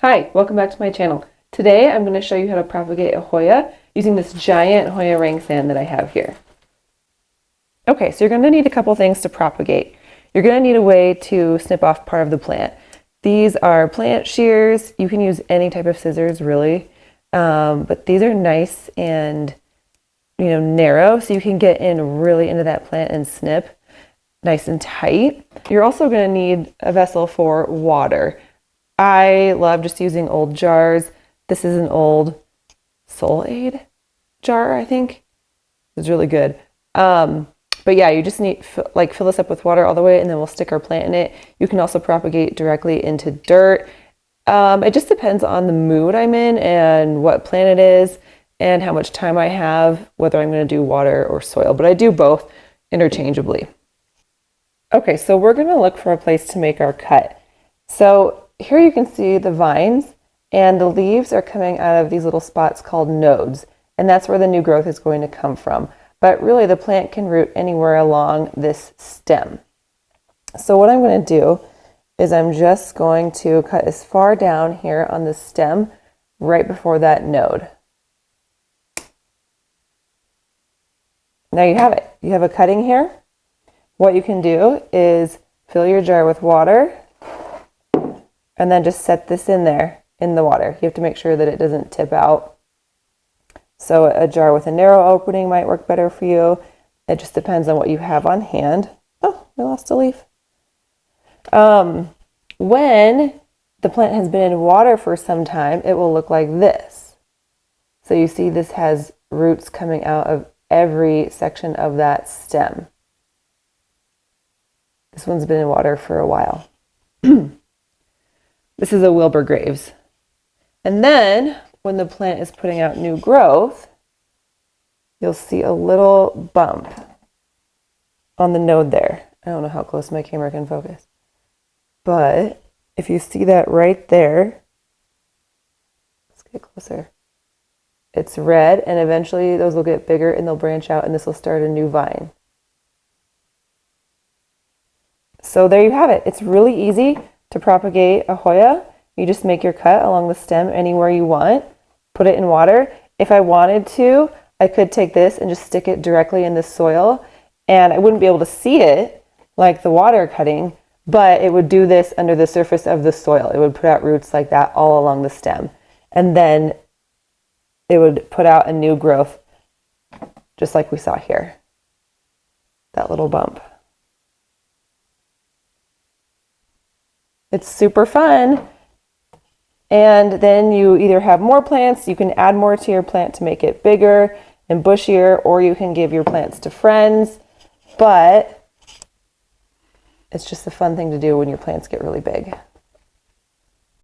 Hi, welcome back to my channel. Today I'm going to show you how to propagate a Hoya using this giant Hoya ring stand that I have here. Okay, so you're going to need a couple things to propagate. You're going to need a way to snip off part of the plant. These are plant shears. You can use any type of scissors really, but these are nice and narrow, so you can get in really into that plant and snip nice and tight. You're also going to need a vessel for water. I love just using old jars. This is an old Soul Aid jar, I think. It's really good. But yeah, you just need fill this up with water all the way, and then we'll stick our plant in it. You can also propagate directly into dirt. It just depends on the mood I'm in and what plant it is and how much time I have, whether I'm going to do water or soil. But I do both interchangeably. Okay, so we're going to look for a place to make our cut. So here you can see the vines, and the leaves are coming out of these little spots called nodes, and that's where the new growth is going to come from. But really the plant can root anywhere along this stem. So what I'm going to do is I'm just going to cut as far down here on the stem right before that node. Now you have it. You have a cutting here. What you can do is fill your jar with water and then just set this in there in the water. You have to make sure that it doesn't tip out. So a jar with a narrow opening might work better for you. It just depends on what you have on hand. Oh, I lost a leaf. When the plant has been in water for some time, it will look like this. So you see this has roots coming out of every section of that stem. This one's been in water for a while. This is a Wilbur Graves. And then when the plant is putting out new growth, you'll see a little bump on the node there. I don't know how close my camera can focus, but if you see that right there, let's get closer. It's red, and eventually those will get bigger and they'll branch out, and this will start a new vine. So there you have it. It's really easy to propagate a Hoya. You just make your cut along the stem anywhere you want, put it in water. If I wanted to, I could take this and just stick it directly in the soil, and I wouldn't be able to see it like the water cutting, but it would do this under the surface of the soil. It would put out roots like that all along the stem, and then it would put out a new growth just like we saw here, that little bump. It's super fun. And then you either have more plants, you can add more to your plant to make it bigger and bushier, or you can give your plants to friends. But it's just a fun thing to do when your plants get really big.